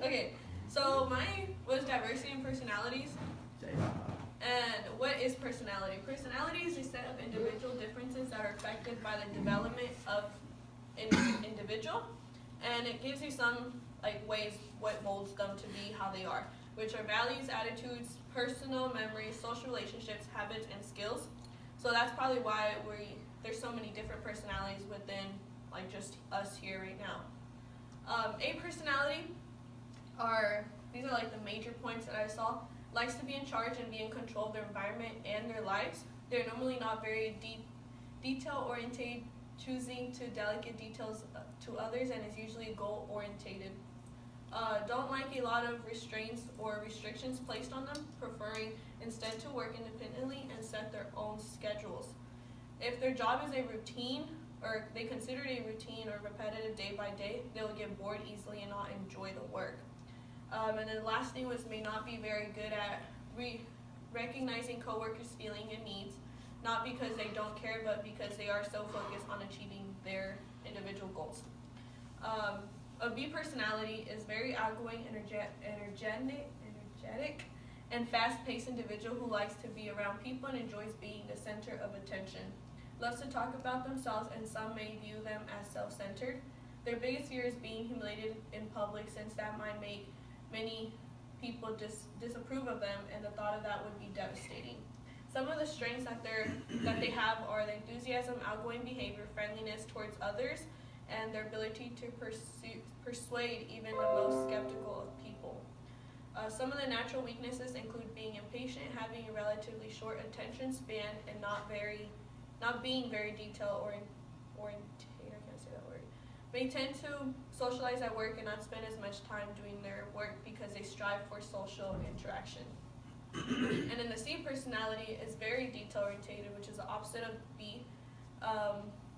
Okay, so mine was diversity in personalities. And what is personality? Personality is a set of individual differences that are affected by the development of an individual, and it gives you some ways what molds them to be how they are, which are values, attitudes, personal memories, social relationships, habits, and skills. So that's probably why there's so many different personalities within just us here right now. A personality these are the major points that I saw. Likes to be in charge and be in control of their environment and their lives. They're normally not very detail-oriented, choosing to delegate details to others, and is usually goal-orientated. Don't like a lot of restraints or restrictions placed on them, preferring instead to work independently and set their own schedules. If their job is a routine, or they consider it a routine or repetitive day by day, they'll get bored easily and not enjoy the work. And then the last thing was may not be very good at recognizing coworkers' feelings and needs, not because they don't care, but because they are so focused on achieving their individual goals. A B personality is very outgoing, energetic, and fast-paced individual who likes to be around people and enjoys being the center of attention. Loves to talk about themselves, and some may view them as self-centered. Their biggest fear is being humiliated in public, since that might make many people disapprove of them, and the thought of that would be devastating. Some of the strengths that they have are the enthusiasm, outgoing behavior, friendliness towards others, and their ability to persuade even the most skeptical of people. Some of the natural weaknesses include being impatient, having a relatively short attention span, and not being very detail oriented. I can't say that word. They tend to socialize at work and not spend as much time doing their work because they strive for social interaction. And then the C personality is very detail-oriented, which is the opposite of B.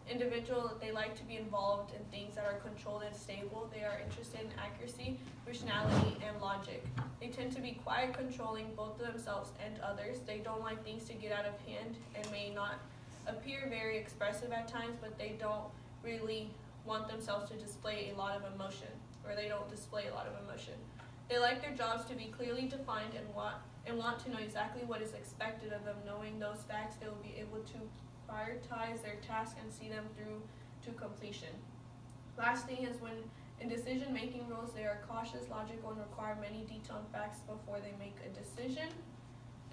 Individual, they like to be involved in things that are controlled and stable. They are interested in accuracy, personality, and logic. They tend to be quiet, controlling both themselves and others. They don't like things to get out of hand and may not appear very expressive at times, but they don't really want themselves to display a lot of emotion, or they don't display a lot of emotion. They like their jobs to be clearly defined and want to know exactly what is expected of them. Knowing those facts, they will be able to prioritize their tasks and see them through to completion. Last thing is when in decision-making roles, they are cautious, logical, and require many detailed facts before they make a decision.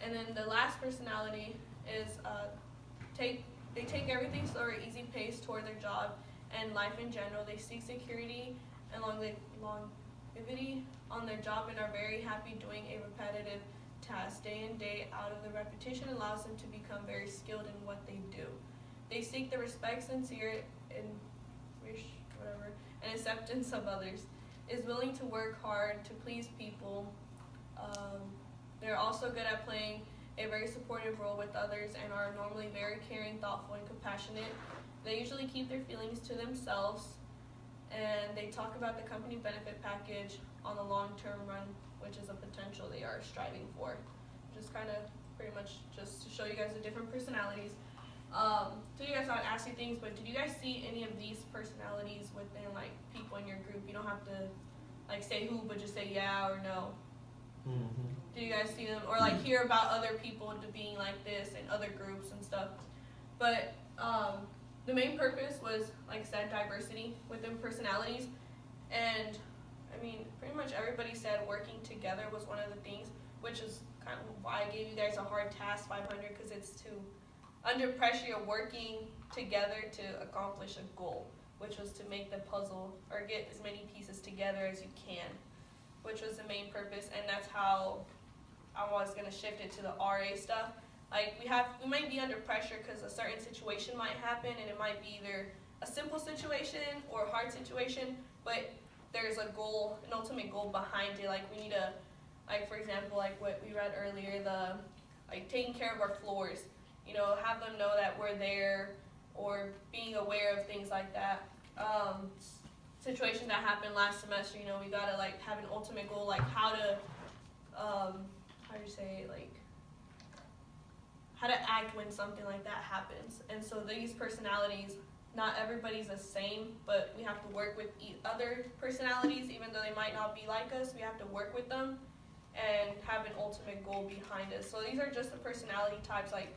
And then the last personality is they take everything slow or easy pace toward their job and life in general. They seek security and longevity on their job and are very happy doing a repetitive task day in, day out. Of the repetition allows them to become very skilled in what they do. They seek the respect, sincere, and acceptance of others. Is willing to work hard to please people. They're also good at playing a very supportive role with others and are normally very caring, thoughtful, and compassionate. They usually keep their feelings to themselves, and they talk about the company benefit package on the long-term run, which is a potential they are striving for. Just kind of pretty much just to show you guys the different personalities. So you guys thought I'd ask you things, but did you guys see any of these personalities within people in your group? You don't have to say who, but just say yeah or no. Mm-hmm. Do you guys see them or hear about other people being like this in other groups and stuff? But the main purpose was, like I said, diversity within personalities, and I mean, pretty much everybody said working together was one of the things, which is kind of why I gave you guys a hard task 500, because it's under pressure, you're working together to accomplish a goal, which was to make the puzzle or get as many pieces together as you can, which was the main purpose, and that's how I was going to shift it to the RA stuff. We might be under pressure because a certain situation might happen, and it might be either a simple situation or a hard situation, but there's a goal, an ultimate goal behind it. We need to, for example, what we read earlier, the taking care of our floors, have them know that we're there, or being aware of things like that. Situation that happened last semester, we gotta have an ultimate goal, how to, how to act when something like that happens. And so these personalities not everybody's the same, but we have to work with other personalities, even though they might not be like us. We have to work with them and have an ultimate goal behind us. So these are just the personality types. Like,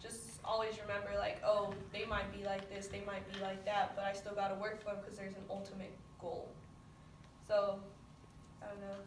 just always remember, like, oh, they might be like this, they might be like that, but I still got to work for them because there's an ultimate goal. So, I don't know.